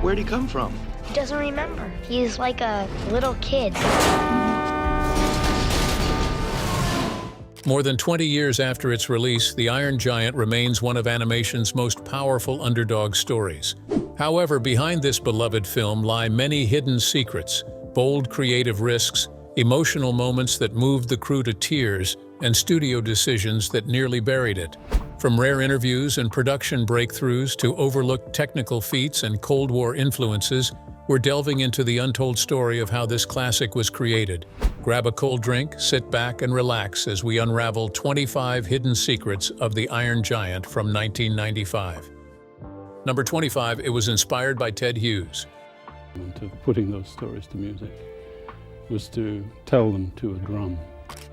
Where'd he come from? He doesn't remember. He's like a little kid. More than 20 years after its release, The Iron Giant remains one of animation's most powerful underdog stories. However, behind this beloved film lie many hidden secrets, bold creative risks, emotional moments that moved the crew to tears, and studio decisions that nearly buried it. From rare interviews and production breakthroughs to overlooked technical feats and Cold War influences, we're delving into the untold story of how this classic was created. Grab a cold drink, sit back, and relax as we unravel 25 hidden secrets of The Iron Giant from 1995. Number 25, it was inspired by Ted Hughes. Of putting those stories to music was to tell them to a drum.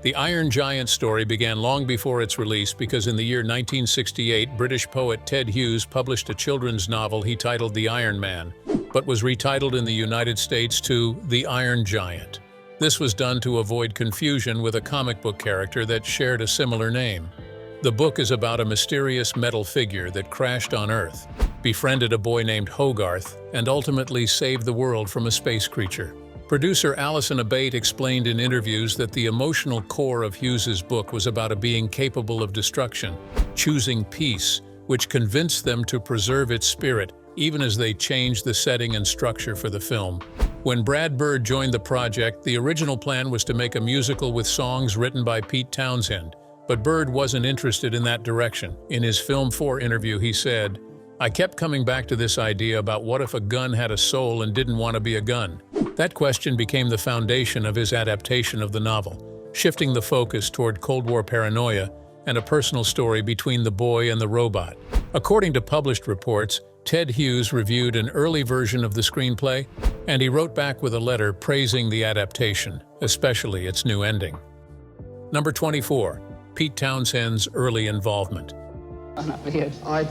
The Iron Giant story began long before its release because in the year 1968, British poet Ted Hughes published a children's novel he titled The Iron Man, but was retitled in the United States to The Iron Giant. This was done to avoid confusion with a comic book character that shared a similar name. The book is about a mysterious metal figure that crashed on Earth, befriended a boy named Hogarth, and ultimately saved the world from a space creature. Producer Alison Abate explained in interviews that the emotional core of Hughes's book was about a being capable of destruction, choosing peace, which convinced them to preserve its spirit, even as they changed the setting and structure for the film. When Brad Bird joined the project, the original plan was to make a musical with songs written by Pete Townshend, but Bird wasn't interested in that direction. In his Film 4 interview, he said, "I kept coming back to this idea about what if a gun had a soul and didn't want to be a gun." That question became the foundation of his adaptation of the novel, shifting the focus toward Cold War paranoia and a personal story between the boy and the robot. According to published reports, Ted Hughes reviewed an early version of the screenplay, and he wrote back with a letter praising the adaptation, especially its new ending. Number 24. Pete Townshend's early involvement. I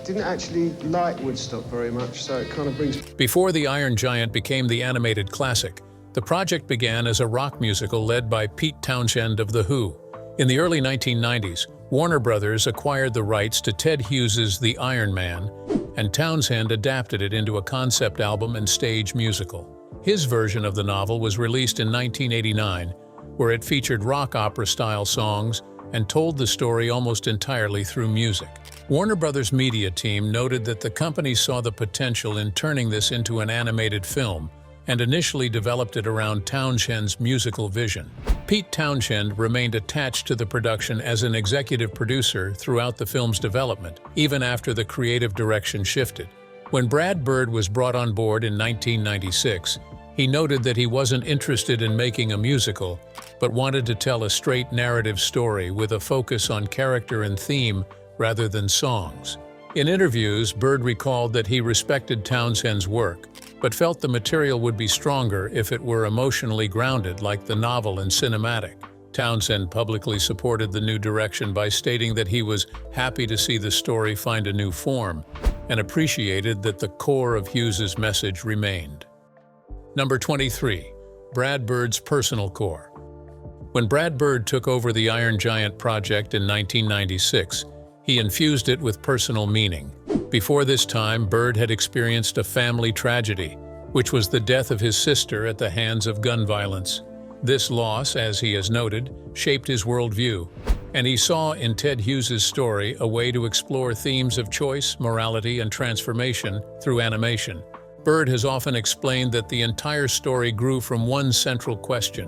didn't actually like Woodstock very much, so it kind of brings... Before The Iron Giant became the animated classic, the project began as a rock musical led by Pete Townshend of The Who. In the early 1990s, Warner Brothers acquired the rights to Ted Hughes's The Iron Man, and Townshend adapted it into a concept album and stage musical. His version of the novel was released in 1989, where it featured rock opera-style songs and told the story almost entirely through music. Warner Brothers' media team noted that the company saw the potential in turning this into an animated film and initially developed it around Townshend's musical vision. Pete Townshend remained attached to the production as an executive producer throughout the film's development, even after the creative direction shifted. When Brad Bird was brought on board in 1996, he noted that he wasn't interested in making a musical, but wanted to tell a straight narrative story with a focus on character and theme rather than songs. In interviews, Bird recalled that he respected Townshend's work, but felt the material would be stronger if it were emotionally grounded like the novel and cinematic. Townshend publicly supported the new direction by stating that he was happy to see the story find a new form and appreciated that the core of Hughes's message remained. Number 23. Brad Bird's personal core. When Brad Bird took over the Iron Giant project in 1996, he infused it with personal meaning. Before this time, Bird had experienced a family tragedy, which was the death of his sister at the hands of gun violence. This loss, as he has noted, shaped his worldview, and he saw in Ted Hughes's story a way to explore themes of choice, morality, and transformation through animation. Bird has often explained that the entire story grew from one central question: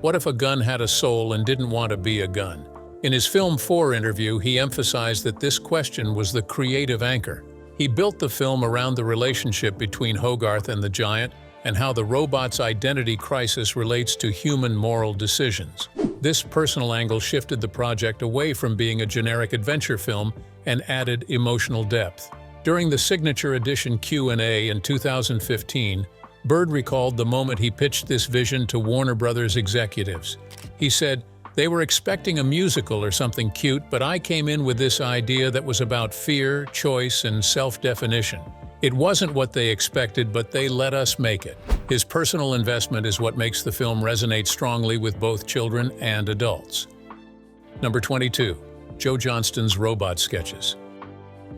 what if a gun had a soul and didn't want to be a gun? In his Film 4 interview, he emphasized that this question was the creative anchor. He built the film around the relationship between Hogarth and the giant and how the robot's identity crisis relates to human moral decisions. This personal angle shifted the project away from being a generic adventure film and added emotional depth. During the signature edition Q&A in 2015, Bird recalled the moment he pitched this vision to Warner Brothers executives. He said, "They were expecting a musical or something cute, but I came in with this idea that was about fear, choice, and self-definition. It wasn't what they expected, but they let us make it." His personal investment is what makes the film resonate strongly with both children and adults. Number 22. Joe Johnston's robot sketches.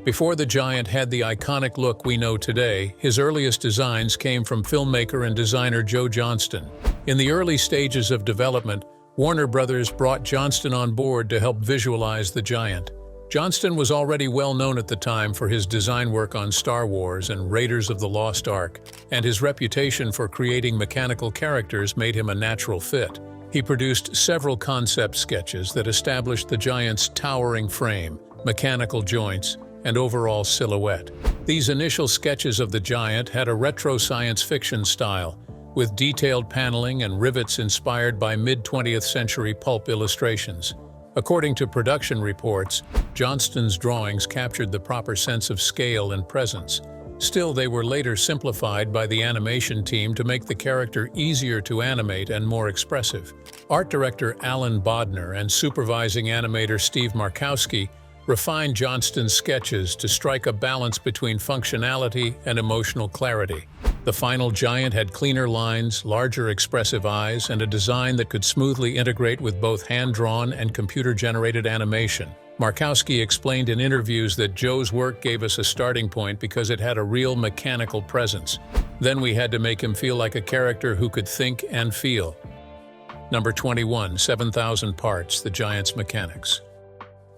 Before the Giant had the iconic look we know today, his earliest designs came from filmmaker and designer Joe Johnston. In the early stages of development, Warner Brothers brought Johnston on board to help visualize the Giant. Johnston was already well known at the time for his design work on Star Wars and Raiders of the Lost Ark, and his reputation for creating mechanical characters made him a natural fit. He produced several concept sketches that established the Giant's towering frame, mechanical joints, and overall silhouette. These initial sketches of the Giant had a retro science fiction style, with detailed paneling and rivets inspired by mid-20th century pulp illustrations. According to production reports, Johnston's drawings captured the proper sense of scale and presence. Still, they were later simplified by the animation team to make the character easier to animate and more expressive. Art director Alan Bodner and supervising animator Steve Markowski refined Johnston's sketches to strike a balance between functionality and emotional clarity. The final Giant had cleaner lines, larger expressive eyes, and a design that could smoothly integrate with both hand-drawn and computer-generated animation. Markowski explained in interviews that Joe's work gave us a starting point because it had a real mechanical presence. Then we had to make him feel like a character who could think and feel. Number 21, 7,000 Parts, the Giant's Mechanics.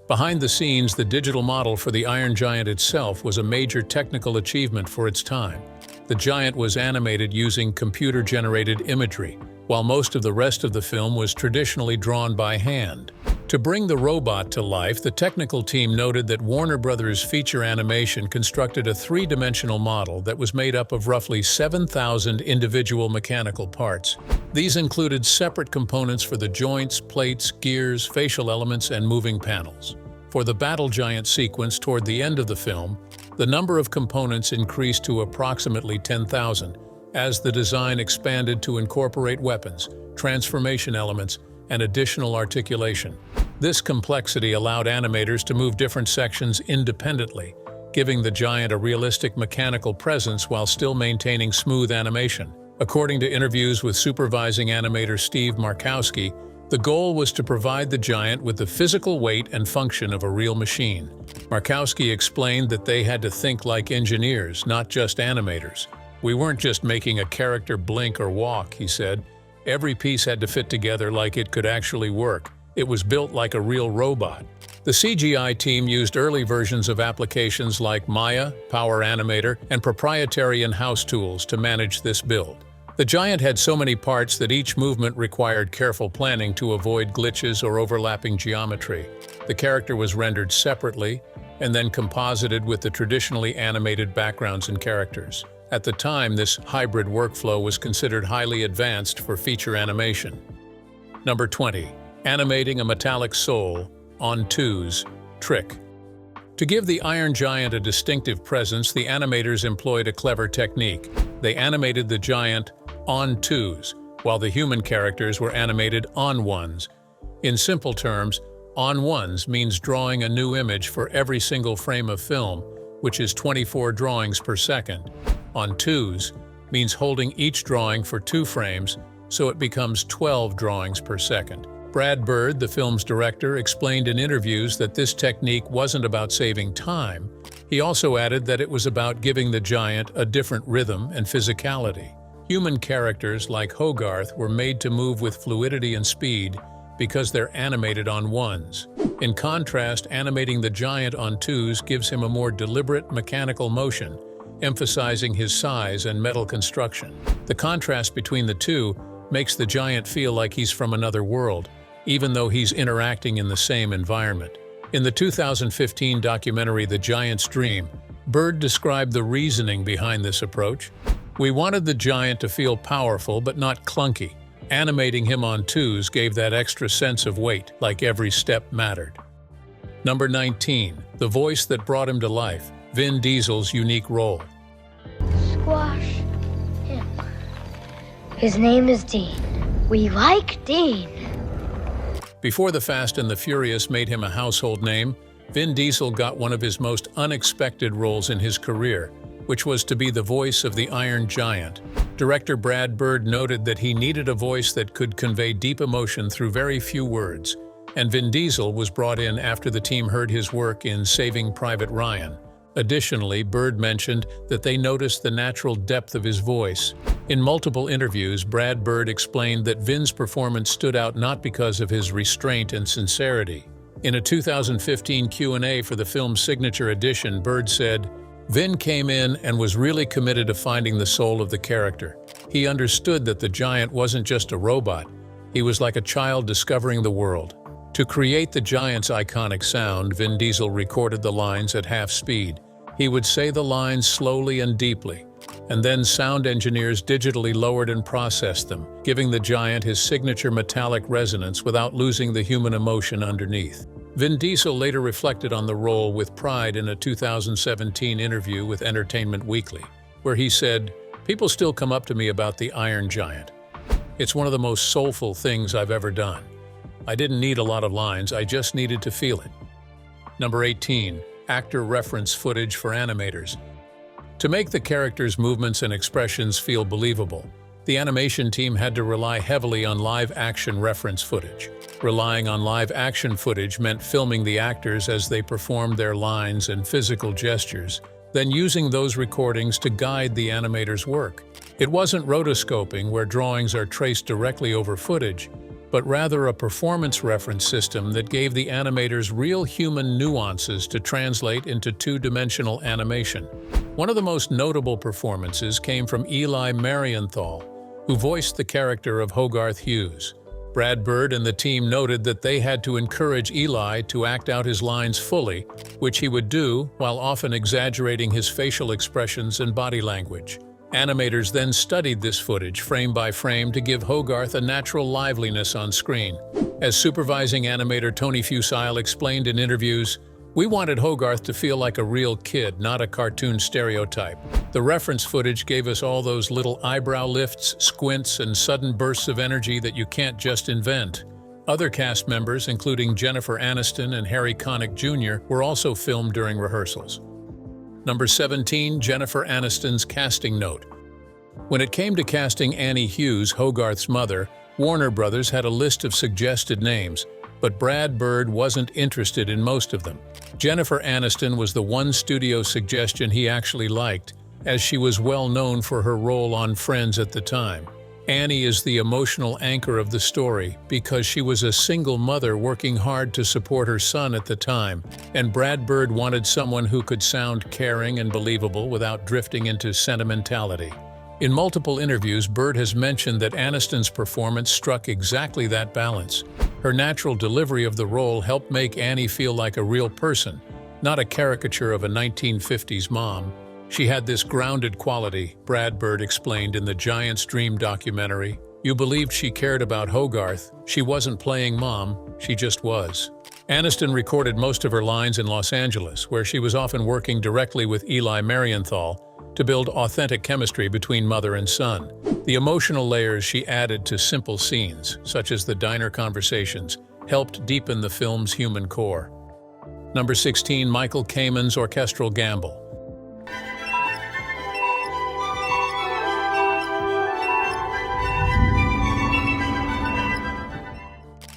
Behind the scenes, the digital model for the Iron Giant itself was a major technical achievement for its time. The Giant was animated using computer-generated imagery, while most of the rest of the film was traditionally drawn by hand. To bring the robot to life, the technical team noted that Warner Brothers Feature Animation constructed a three-dimensional model that was made up of roughly 7,000 individual mechanical parts. These included separate components for the joints, plates, gears, facial elements, and moving panels. For the Battle Giant sequence toward the end of the film, the number of components increased to approximately 10,000, as the design expanded to incorporate weapons, transformation elements, and additional articulation. This complexity allowed animators to move different sections independently, giving the Giant a realistic mechanical presence while still maintaining smooth animation. According to interviews with supervising animator Steve Markowski, the goal was to provide the Giant with the physical weight and function of a real machine. Markowski explained that they had to think like engineers, not just animators. "We weren't just making a character blink or walk," he said. "Every piece had to fit together like it could actually work. It was built like a real robot." The CGI team used early versions of applications like Maya, Power Animator, and proprietary in-house tools to manage this build. The Giant had so many parts that each movement required careful planning to avoid glitches or overlapping geometry. The character was rendered separately and then composited with the traditionally animated backgrounds and characters. At the time, this hybrid workflow was considered highly advanced for feature animation. Number 20. Animating a metallic soul on twos. Trick. To give the Iron Giant a distinctive presence, the animators employed a clever technique. They animated the Giant on twos, while the human characters were animated on ones. In simple terms, on ones means drawing a new image for every single frame of film, which is 24 drawings per second. On twos means holding each drawing for 2 frames, so it becomes 12 drawings per second. Brad Bird, the film's director, explained in interviews that this technique wasn't about saving time. He also added that it was about giving the Giant a different rhythm and physicality. Human characters like Hogarth were made to move with fluidity and speed because they're animated on ones. In contrast, animating the Giant on twos gives him a more deliberate mechanical motion, emphasizing his size and metal construction. The contrast between the two makes the Giant feel like he's from another world, even though he's interacting in the same environment. In the 2015 documentary The Giant's Dream, Bird described the reasoning behind this approach. "We wanted the Giant to feel powerful but not clunky. Animating him on twos gave that extra sense of weight, like every step mattered." Number 19. The voice that brought him to life. Vin Diesel's unique role. Squash him. His name is Dean. We like Dean. Before The Fast and the Furious made him a household name, Vin Diesel got one of his most unexpected roles in his career, which was to be the voice of the Iron Giant. Director Brad Bird noted that he needed a voice that could convey deep emotion through very few words, and Vin Diesel was brought in after the team heard his work in Saving Private Ryan. Additionally, Bird mentioned that they noticed the natural depth of his voice. In multiple interviews, Brad Bird explained that Vin's performance stood out not because of his restraint and sincerity. In a 2015 Q&A for the film's signature edition, Bird said, "Vin came in and was really committed to finding the soul of the character. He understood that the giant wasn't just a robot. He was like a child discovering the world." To create the giant's iconic sound, Vin Diesel recorded the lines at half speed. He would say the lines slowly and deeply, and then sound engineers digitally lowered and processed them, giving the giant his signature metallic resonance without losing the human emotion underneath. Vin Diesel later reflected on the role with pride in a 2017 interview with Entertainment Weekly, where he said, "People still come up to me about the Iron Giant. It's one of the most soulful things I've ever done. I didn't need a lot of lines, I just needed to feel it." Number 18. Actor reference footage for animators. To make the characters' movements and expressions feel believable, the animation team had to rely heavily on live-action reference footage. Relying on live-action footage meant filming the actors as they performed their lines and physical gestures, then using those recordings to guide the animators' work. It wasn't rotoscoping, where drawings are traced directly over footage, but rather a performance reference system that gave the animators real human nuances to translate into two-dimensional animation. One of the most notable performances came from Eli Marienthal, who voiced the character of Hogarth Hughes. Brad Bird and the team noted that they had to encourage Eli to act out his lines fully, which he would do while often exaggerating his facial expressions and body language. Animators then studied this footage frame by frame to give Hogarth a natural liveliness on screen. As supervising animator Tony Fusile explained in interviews, "We wanted Hogarth to feel like a real kid, not a cartoon stereotype. The reference footage gave us all those little eyebrow lifts, squints, and sudden bursts of energy that you can't just invent." Other cast members, including Jennifer Aniston and Harry Connick Jr., were also filmed during rehearsals. Number 17. Jennifer Aniston's casting note. When it came to casting Annie Hughes, Hogarth's mother, Warner Brothers had a list of suggested names, but Brad Bird wasn't interested in most of them. Jennifer Aniston was the one studio suggestion he actually liked, as she was well known for her role on Friends at the time. Annie is the emotional anchor of the story because she was a single mother working hard to support her son at the time, and Brad Bird wanted someone who could sound caring and believable without drifting into sentimentality. In multiple interviews, Bird has mentioned that Aniston's performance struck exactly that balance. Her natural delivery of the role helped make Annie feel like a real person, not a caricature of a 1950s mom. She had this grounded quality, Brad Bird explained in the Giant's Dream documentary. "You believed she cared about Hogarth. She wasn't playing mom, she just was." Aniston recorded most of her lines in Los Angeles, where she was often working directly with Eli Marienthal to build authentic chemistry between mother and son. The emotional layers she added to simple scenes, such as the diner conversations, helped deepen the film's human core. Number 16. Michael Kamen's orchestral gamble.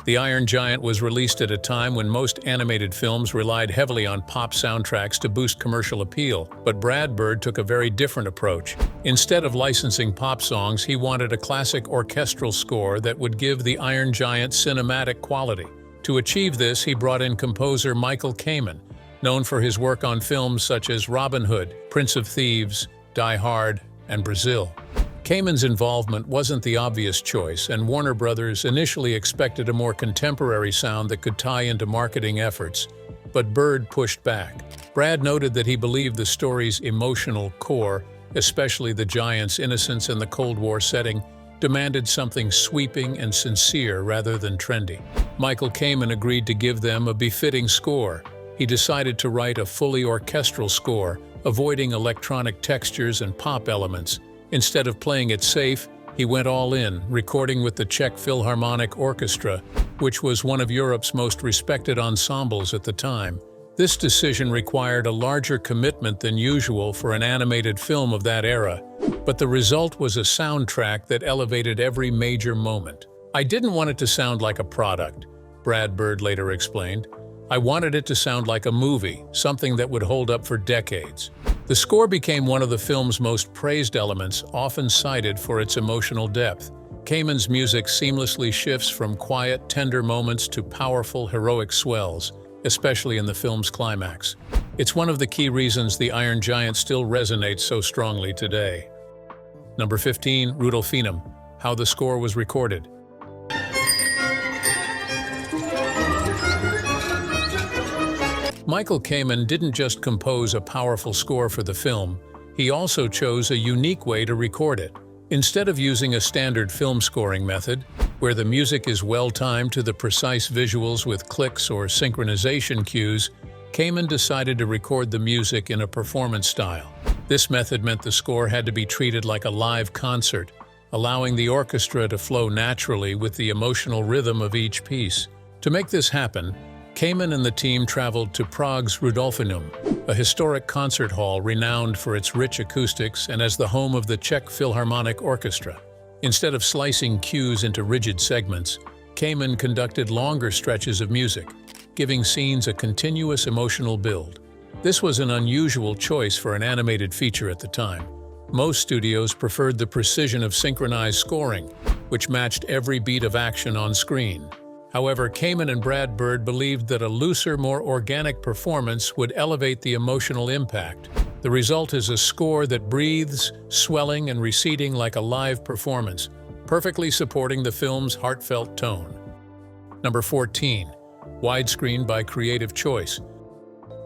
The Iron Giant was released at a time when most animated films relied heavily on pop soundtracks to boost commercial appeal, but Brad Bird took a very different approach. Instead of licensing pop songs, he wanted a classic orchestral score that would give the Iron Giant cinematic quality. To achieve this, he brought in composer Michael Kamen, known for his work on films such as Robin Hood, Prince of Thieves, Die Hard, and Brazil. Kamen's involvement wasn't the obvious choice, and Warner Brothers initially expected a more contemporary sound that could tie into marketing efforts, but Bird pushed back. Brad noted that he believed the story's emotional core, especially the giant's innocence in the Cold War setting, demanded something sweeping and sincere rather than trendy. Michael Kamen agreed to give them a befitting score. He decided to write a fully orchestral score, avoiding electronic textures and pop elements. Instead of playing it safe, he went all in, recording with the Czech Philharmonic Orchestra, which was one of Europe's most respected ensembles at the time. This decision required a larger commitment than usual for an animated film of that era, but the result was a soundtrack that elevated every major moment. "I didn't want it to sound like a product," Brad Bird later explained. I wanted it to sound like a movie, something that would hold up for decades. The score became one of the film's most praised elements, often cited for its emotional depth. Kamen's music seamlessly shifts from quiet, tender moments to powerful, heroic swells, especially in the film's climax. It's one of the key reasons the Iron Giant still resonates so strongly today. Number 15, Rudolfinum, How the Score Was Recorded. Michael Kamen didn't just compose a powerful score for the film, he also chose a unique way to record it. Instead of using a standard film scoring method, where the music is well-timed to the precise visuals with clicks or synchronization cues, Kamen decided to record the music in a performance style. This method meant the score had to be treated like a live concert, allowing the orchestra to flow naturally with the emotional rhythm of each piece. To make this happen, Kamen and the team traveled to Prague's Rudolfinum, a historic concert hall renowned for its rich acoustics and as the home of the Czech Philharmonic Orchestra. Instead of slicing cues into rigid segments, Kamen conducted longer stretches of music, giving scenes a continuous emotional build. This was an unusual choice for an animated feature at the time. Most studios preferred the precision of synchronized scoring, which matched every beat of action on screen. However, Kamen and Brad Bird believed that a looser, more organic performance would elevate the emotional impact. The result is a score that breathes, swelling and receding like a live performance, perfectly supporting the film's heartfelt tone. Number 14. Widescreen by creative choice.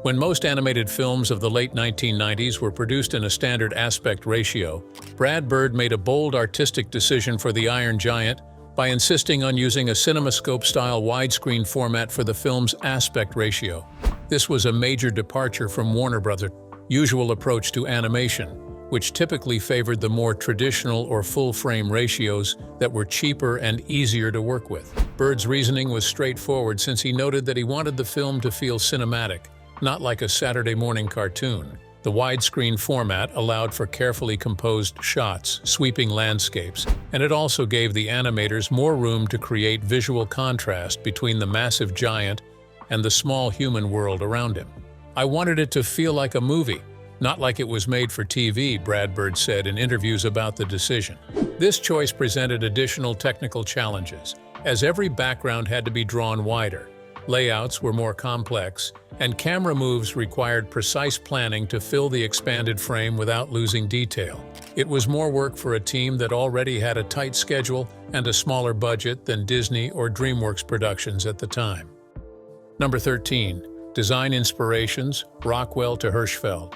When most animated films of the late 1990s were produced in a standard aspect ratio, Brad Bird made a bold artistic decision for The Iron Giant by insisting on using a CinemaScope-style widescreen format for the film's aspect ratio. This was a major departure from Warner Bros.' usual approach to animation, which typically favored the more traditional or full-frame ratios that were cheaper and easier to work with. Bird's reasoning was straightforward since he noted that he wanted the film to feel cinematic, not like a Saturday morning cartoon. The widescreen format allowed for carefully composed shots, sweeping landscapes, and it also gave the animators more room to create visual contrast between the massive giant and the small human world around him. I wanted it to feel like a movie, not like it was made for TV, Brad Bird said in interviews about the decision. This choice presented additional technical challenges, as every background had to be drawn wider. Layouts were more complex, and camera moves required precise planning to fill the expanded frame without losing detail. It was more work for a team that already had a tight schedule and a smaller budget than Disney or DreamWorks productions at the time. Number 13. Design inspirations, Rockwell to Hirschfeld.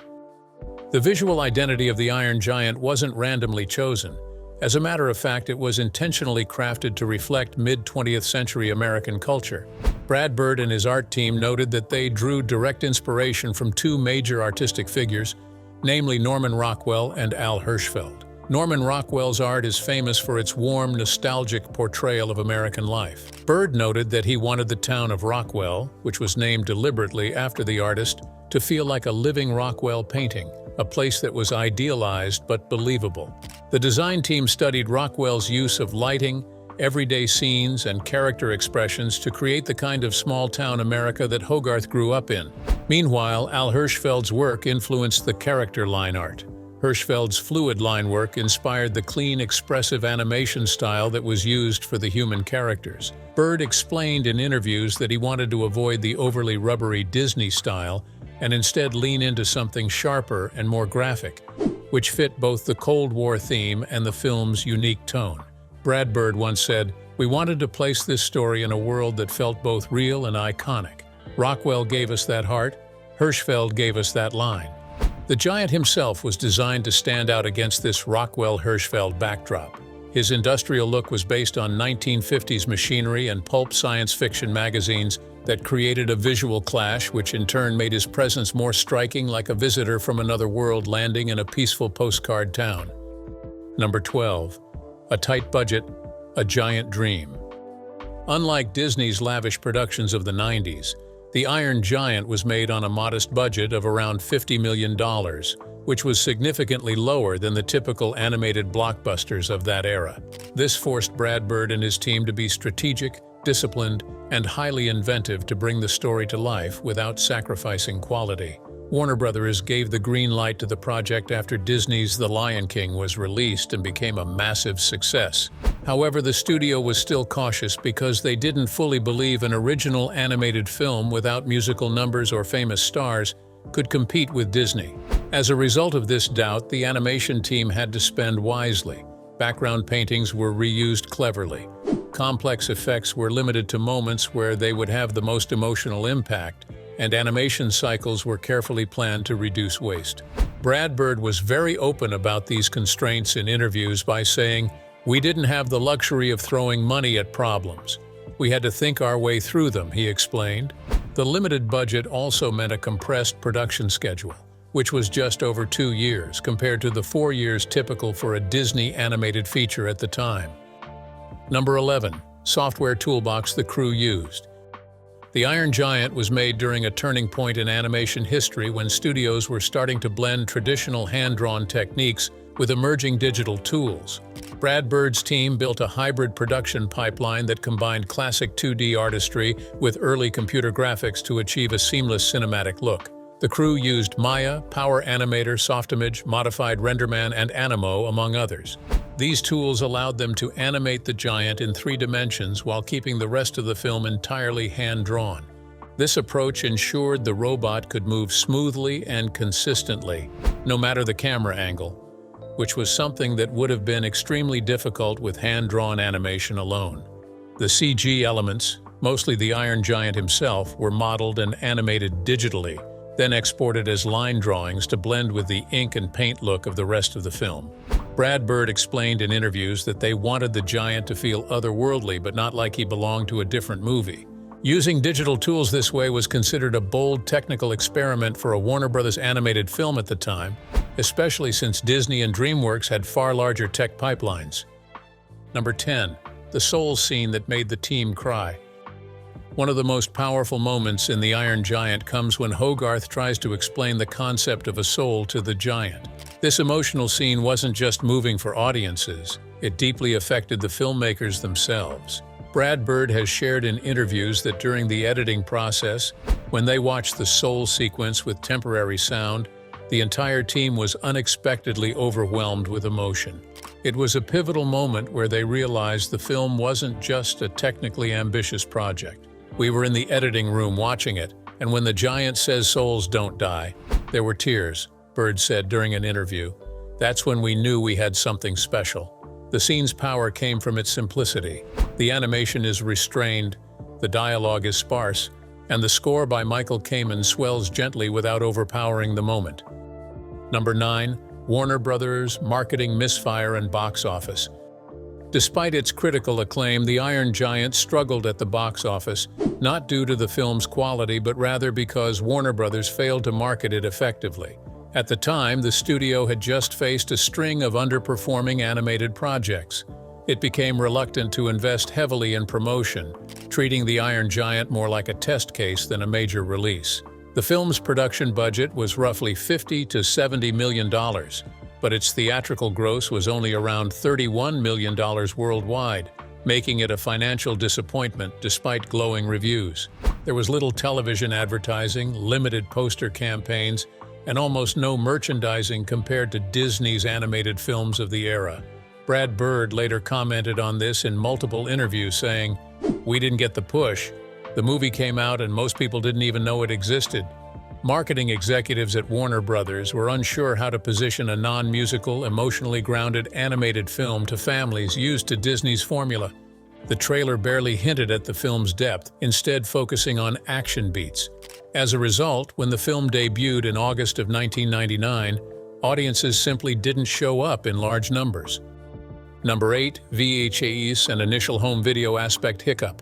The visual identity of the Iron Giant wasn't randomly chosen. As a matter of fact, it was intentionally crafted to reflect mid-20th century American culture. Brad Bird and his art team noted that they drew direct inspiration from two major artistic figures, namely Norman Rockwell and Al Hirschfeld. Norman Rockwell's art is famous for its warm, nostalgic portrayal of American life. Bird noted that he wanted the town of Rockwell, which was named deliberately after the artist, to feel like a living Rockwell painting, a place that was idealized but believable. The design team studied Rockwell's use of lighting, everyday scenes, and character expressions to create the kind of small-town America that Hogarth grew up in. Meanwhile, Al Hirschfeld's work influenced the character line art. Hirschfeld's fluid line work inspired the clean, expressive animation style that was used for the human characters. Bird explained in interviews that he wanted to avoid the overly rubbery Disney style and instead lean into something sharper and more graphic, which fit both the Cold War theme and the film's unique tone. Brad Bird once said, "We wanted to place this story in a world that felt both real and iconic. Rockwell gave us that heart, Hirschfeld gave us that line." The giant himself was designed to stand out against this Rockwell-Hirschfeld backdrop. His industrial look was based on 1950s machinery and pulp science fiction magazines that created a visual clash, which in turn made his presence more striking, like a visitor from another world landing in a peaceful postcard town. Number 12. A tight budget, a giant dream. Unlike Disney's lavish productions of the 90s, The Iron Giant was made on a modest budget of around $50 million, which was significantly lower than the typical animated blockbusters of that era. This forced Brad Bird and his team to be strategic, disciplined, and highly inventive to bring the story to life without sacrificing quality. Warner Brothers gave the green light to the project after Disney's The Lion King was released and became a massive success. However, the studio was still cautious because they didn't fully believe an original animated film without musical numbers or famous stars could compete with Disney. As a result of this doubt, the animation team had to spend wisely. Background paintings were reused cleverly. Complex effects were limited to moments where they would have the most emotional impact, and animation cycles were carefully planned to reduce waste. Brad Bird was very open about these constraints in interviews by saying, "We didn't have the luxury of throwing money at problems. We had to think our way through them," he explained. The limited budget also meant a compressed production schedule, which was just over 2 years compared to the 4 years typical for a Disney animated feature at the time. Number 11. Software toolbox the crew used. The Iron Giant was made during a turning point in animation history when studios were starting to blend traditional hand-drawn techniques with emerging digital tools. Brad Bird's team built a hybrid production pipeline that combined classic 2D artistry with early computer graphics to achieve a seamless cinematic look. The crew used Maya, Power Animator, Softimage, Modified RenderMan, and Animo, among others. These tools allowed them to animate the giant in 3 dimensions while keeping the rest of the film entirely hand-drawn. This approach ensured the robot could move smoothly and consistently, no matter the camera angle, which was something that would have been extremely difficult with hand-drawn animation alone. The CG elements, mostly the Iron Giant himself, were modeled and animated digitally, then exported as line drawings to blend with the ink and paint look of the rest of the film. Brad Bird explained in interviews that they wanted the giant to feel otherworldly but not like he belonged to a different movie. Using digital tools this way was considered a bold technical experiment for a Warner Brothers animated film at the time, especially since Disney and DreamWorks had far larger tech pipelines. Number 10. The soul scene that made the team cry. One of the most powerful moments in The Iron Giant comes when Hogarth tries to explain the concept of a soul to the giant. This emotional scene wasn't just moving for audiences, it deeply affected the filmmakers themselves. Brad Bird has shared in interviews that during the editing process, when they watched the soul sequence with temporary sound, the entire team was unexpectedly overwhelmed with emotion. It was a pivotal moment where they realized the film wasn't just a technically ambitious project. "We were in the editing room watching it, and when the giant says souls don't die, there were tears," Bird said during an interview. "That's when we knew we had something special." The scene's power came from its simplicity. The animation is restrained, the dialogue is sparse, and the score by Michael Kamen swells gently without overpowering the moment. Number 9. Warner Brothers marketing misfire and box office. Despite its critical acclaim, The Iron Giant struggled at the box office, not due to the film's quality but rather because Warner Brothers failed to market it effectively. At the time, the studio had just faced a string of underperforming animated projects. It became reluctant to invest heavily in promotion, treating The Iron Giant more like a test case than a major release. The film's production budget was roughly $50 to $70 million, but its theatrical gross was only around $31 million worldwide, making it a financial disappointment despite glowing reviews. There was little television advertising, limited poster campaigns, and almost no merchandising compared to Disney's animated films of the era. Brad Bird later commented on this in multiple interviews, saying, "We didn't get the push. The movie came out and most people didn't even know it existed." Marketing executives at Warner Brothers were unsure how to position a non-musical, emotionally grounded animated film to families used to Disney's formula. The trailer barely hinted at the film's depth, instead focusing on action beats. As a result, when the film debuted in August of 1999, audiences simply didn't show up in large numbers. Number 8. VHS and initial home video aspect hiccup.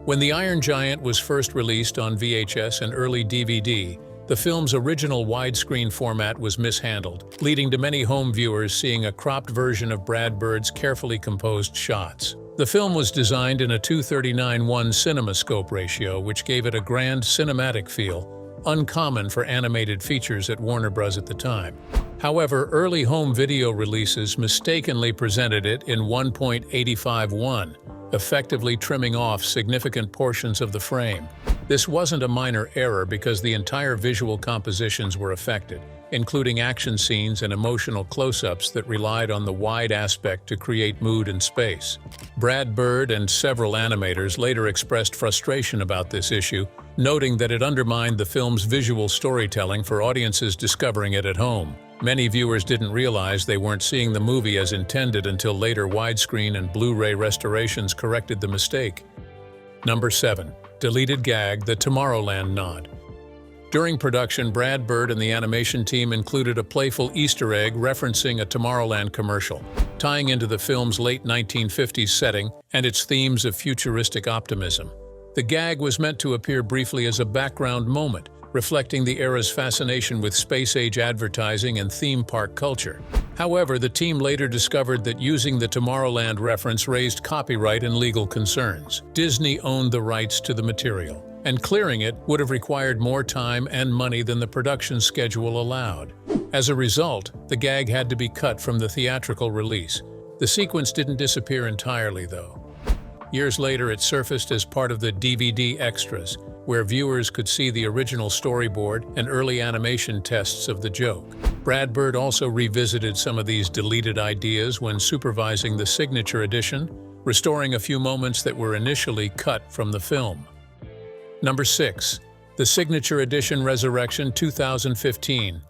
When The Iron Giant was first released on VHS and early DVD, the film's original widescreen format was mishandled, leading to many home viewers seeing a cropped version of Brad Bird's carefully composed shots. The film was designed in a 2:39:1 CinemaScope ratio, which gave it a grand cinematic feel, uncommon for animated features at Warner Bros. At the time. However, early home video releases mistakenly presented it in 1.85:1, effectively trimming off significant portions of the frame. This wasn't a minor error because the entire visual compositions were affected, including action scenes and emotional close-ups that relied on the wide aspect to create mood and space. Brad Bird and several animators later expressed frustration about this issue, noting that it undermined the film's visual storytelling for audiences discovering it at home. Many viewers didn't realize they weren't seeing the movie as intended until later widescreen and Blu-ray restorations corrected the mistake. Number 7. Deleted gag, the Tomorrowland nod. During production, Brad Bird and the animation team included a playful Easter egg referencing a Tomorrowland commercial, tying into the film's late 1950s setting and its themes of futuristic optimism. The gag was meant to appear briefly as a background moment, reflecting the era's fascination with space-age advertising and theme park culture. However, the team later discovered that using the Tomorrowland reference raised copyright and legal concerns. Disney owned the rights to the material, and clearing it would have required more time and money than the production schedule allowed. As a result, the gag had to be cut from the theatrical release. The sequence didn't disappear entirely, though. Years later, it surfaced as part of the DVD extras, where viewers could see the original storyboard and early animation tests of the joke. Brad Bird also revisited some of these deleted ideas when supervising the signature edition, restoring a few moments that were initially cut from the film. Number 6. The Signature Edition Resurrection 2015.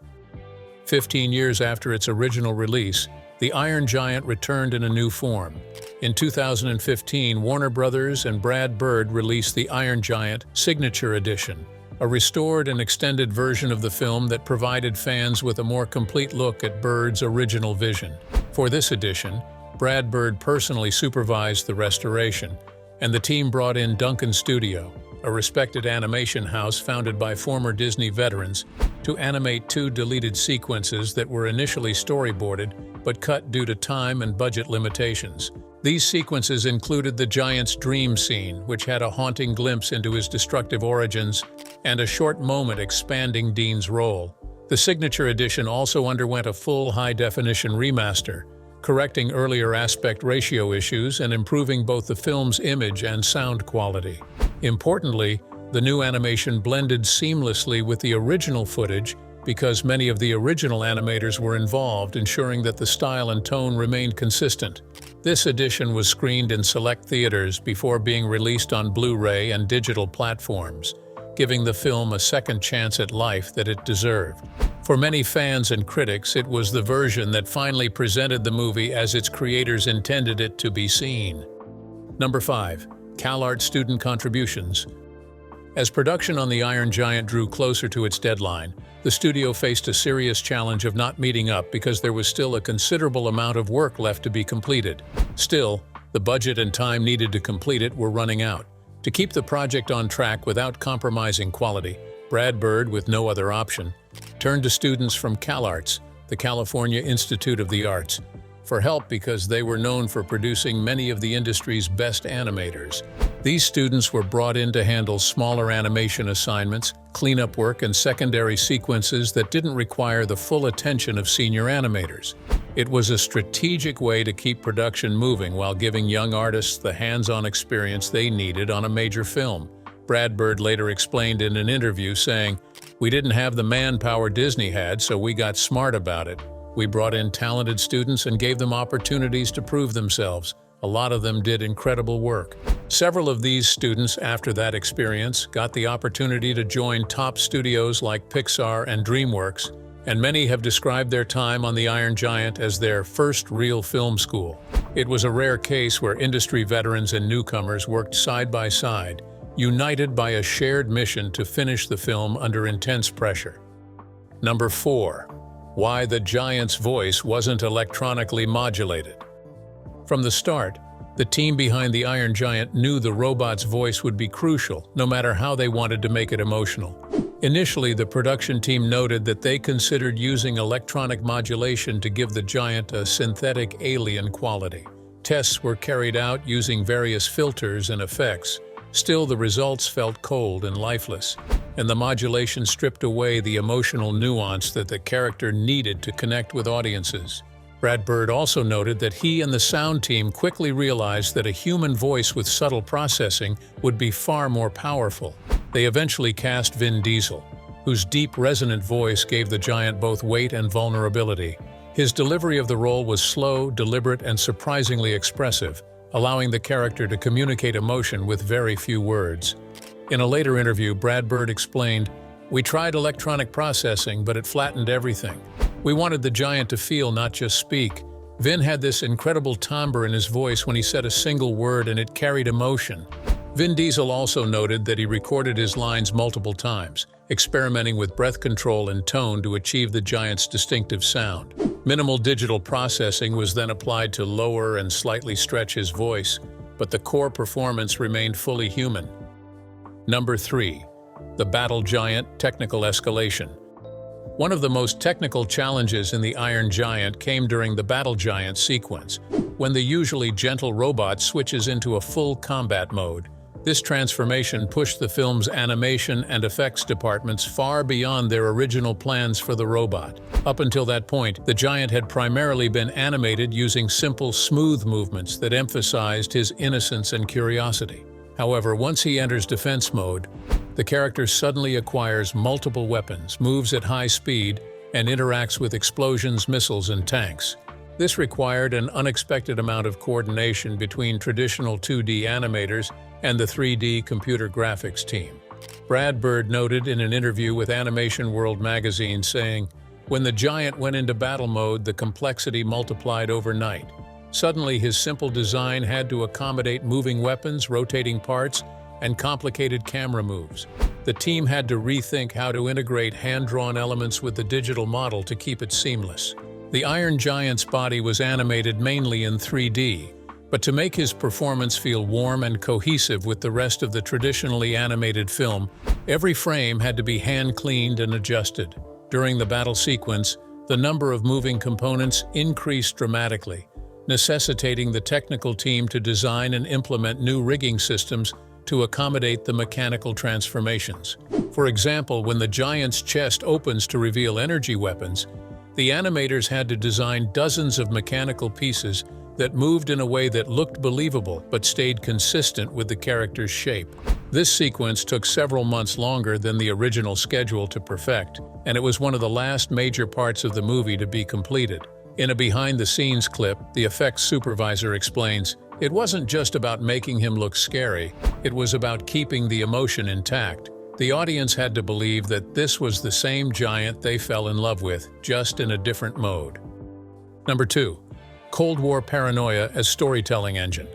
15 years after its original release, the Iron Giant returned in a new form. In 2015, Warner Brothers and Brad Bird released the Iron Giant Signature Edition, a restored and extended version of the film that provided fans with a more complete look at Bird's original vision. For this edition, Brad Bird personally supervised the restoration, and the team brought in Duncan Studio, a respected animation house founded by former Disney veterans, to animate 2 deleted sequences that were initially storyboarded but cut due to time and budget limitations. These sequences included the Giant's dream scene, which had a haunting glimpse into his destructive origins, and a short moment expanding Dean's role. The Signature Edition also underwent a full high-definition remaster, correcting earlier aspect ratio issues and improving both the film's image and sound quality. Importantly, the new animation blended seamlessly with the original footage because many of the original animators were involved, ensuring that the style and tone remained consistent. This edition was screened in select theaters before being released on Blu-ray and digital platforms, giving the film a second chance at life that it deserved. For many fans and critics, it was the version that finally presented the movie as its creators intended it to be seen. Number 5. CalArts student contributions. As production on the Iron Giant drew closer to its deadline, the studio faced a serious challenge of not meeting up because there was still a considerable amount of work left to be completed. Still, the budget and time needed to complete it were running out. To keep the project on track without compromising quality, Brad Bird, with no other option, turned to students from CalArts, the California Institute of the Arts, for help because they were known for producing many of the industry's best animators. These students were brought in to handle smaller animation assignments, cleanup work, and secondary sequences that didn't require the full attention of senior animators. It was a strategic way to keep production moving while giving young artists the hands-on experience they needed on a major film. Brad Bird later explained in an interview, saying, "We didn't have the manpower Disney had, so we got smart about it. We brought in talented students and gave them opportunities to prove themselves. A lot of them did incredible work." Several of these students, after that experience, got the opportunity to join top studios like Pixar and DreamWorks, and many have described their time on the Iron Giant as their first real film school. It was a rare case where industry veterans and newcomers worked side by side, united by a shared mission to finish the film under intense pressure. Number 4. Why the Giant's voice wasn't electronically modulated. From the start, the team behind the Iron Giant knew the robot's voice would be crucial, no matter how they wanted to make it emotional. Initially, the production team noted that they considered using electronic modulation to give the Giant a synthetic alien quality. Tests were carried out using various filters and effects. Still, the results felt cold and lifeless, and the modulation stripped away the emotional nuance that the character needed to connect with audiences. Brad Bird also noted that he and the sound team quickly realized that a human voice with subtle processing would be far more powerful. They eventually cast Vin Diesel, whose deep, resonant voice gave the giant both weight and vulnerability. His delivery of the role was slow, deliberate, and surprisingly expressive, allowing the character to communicate emotion with very few words. In a later interview, Brad Bird explained, "We tried electronic processing, but it flattened everything. We wanted the giant to feel, not just speak. Vin had this incredible timbre in his voice when he said a single word, and it carried emotion." Vin Diesel also noted that he recorded his lines multiple times, experimenting with breath control and tone to achieve the giant's distinctive sound. Minimal digital processing was then applied to lower and slightly stretch his voice, but the core performance remained fully human. Number 3. The Battle Giant Technical Escalation. One of the most technical challenges in the Iron Giant came during the Battle Giant sequence, when the usually gentle robot switches into a full combat mode. This transformation pushed the film's animation and effects departments far beyond their original plans for the robot. Up until that point, the giant had primarily been animated using simple, smooth movements that emphasized his innocence and curiosity. However, once he enters defense mode, the character suddenly acquires multiple weapons, moves at high speed, and interacts with explosions, missiles, and tanks. This required an unexpected amount of coordination between traditional 2D animators and the 3D computer graphics team. Brad Bird noted in an interview with Animation World magazine saying, "When the giant went into battle mode, the complexity multiplied overnight. Suddenly, his simple design had to accommodate moving weapons, rotating parts, and complicated camera moves. The team had to rethink how to integrate hand-drawn elements with the digital model to keep it seamless." The Iron Giant's body was animated mainly in 3D, but to make his performance feel warm and cohesive with the rest of the traditionally animated film, every frame had to be hand-cleaned and adjusted. During the battle sequence, the number of moving components increased dramatically, necessitating the technical team to design and implement new rigging systems to accommodate the mechanical transformations. For example, when the giant's chest opens to reveal energy weapons, the animators had to design dozens of mechanical pieces that moved in a way that looked believable but stayed consistent with the character's shape. This sequence took several months longer than the original schedule to perfect, and it was one of the last major parts of the movie to be completed. In a behind-the-scenes clip, the effects supervisor explains, "It wasn't just about making him look scary, it was about keeping the emotion intact. The audience had to believe that this was the same giant they fell in love with, just in a different mode." Number 2. Cold War paranoia as storytelling engine.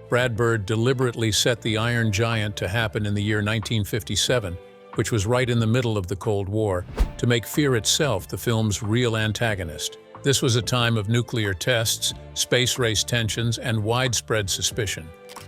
Brad Bird deliberately set the Iron Giant to happen in the year 1957, which was right in the middle of the Cold War, to make fear itself the film's real antagonist. This was a time of nuclear tests, space race tensions, and widespread suspicion.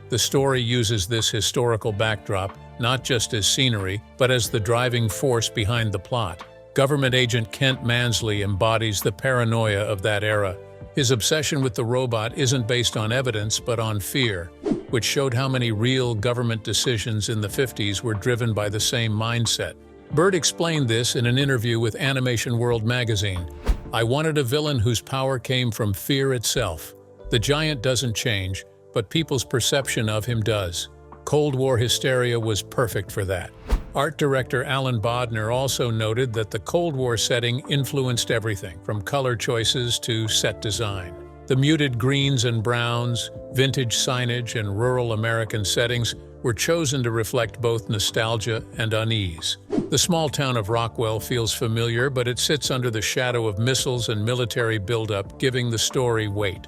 The story uses this historical backdrop not just as scenery, but as the driving force behind the plot. Government agent Kent Mansley embodies the paranoia of that era. His obsession with the robot isn't based on evidence, but on fear, which showed how many real government decisions in the 50s were driven by the same mindset. Bird explained this in an interview with Animation World magazine. "I wanted a villain whose power came from fear itself. The giant doesn't change, but people's perception of him does. Cold War hysteria was perfect for that." Art director Alan Bodner also noted that the Cold War setting influenced everything, from color choices to set design. The muted greens and browns, vintage signage, and rural American settings were chosen to reflect both nostalgia and unease. The small town of Rockwell feels familiar, but it sits under the shadow of missiles and military buildup, giving the story weight.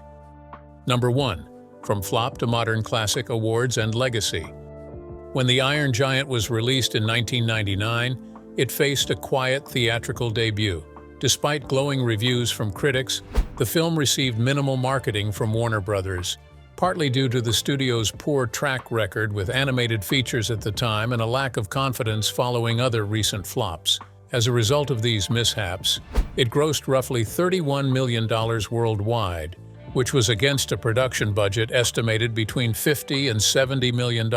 Number 1. From Flop to Modern Classic Awards and Legacy. When The Iron Giant was released in 1999, it faced a quiet theatrical debut. Despite glowing reviews from critics, the film received minimal marketing from Warner Brothers, partly due to the studio's poor track record with animated features at the time and a lack of confidence following other recent flops. As a result of these mishaps, it grossed roughly $31 million worldwide, which was against a production budget estimated between $50 and $70 million,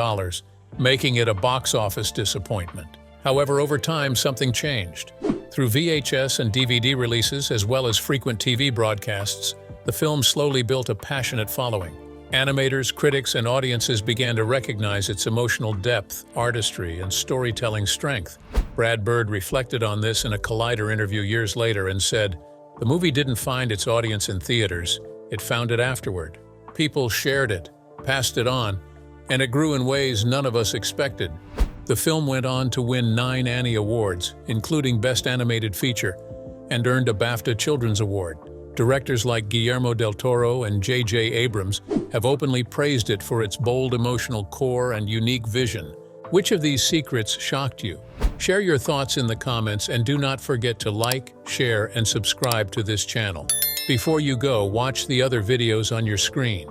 making it a box office disappointment. However, over time, something changed. Through VHS and DVD releases, as well as frequent TV broadcasts, the film slowly built a passionate following. Animators, critics, and audiences began to recognize its emotional depth, artistry, and storytelling strength. Brad Bird reflected on this in a Collider interview years later and said, "The movie didn't find its audience in theaters, it found it afterward. People shared it, passed it on, and it grew in ways none of us expected." The film went on to win 9 Annie Awards, including Best Animated Feature, and earned a BAFTA Children's Award. Directors like Guillermo del Toro and J.J. Abrams have openly praised it for its bold emotional core and unique vision. Which of these secrets shocked you? Share your thoughts in the comments and do not forget to like, share, and subscribe to this channel. Before you go, watch the other videos on your screen.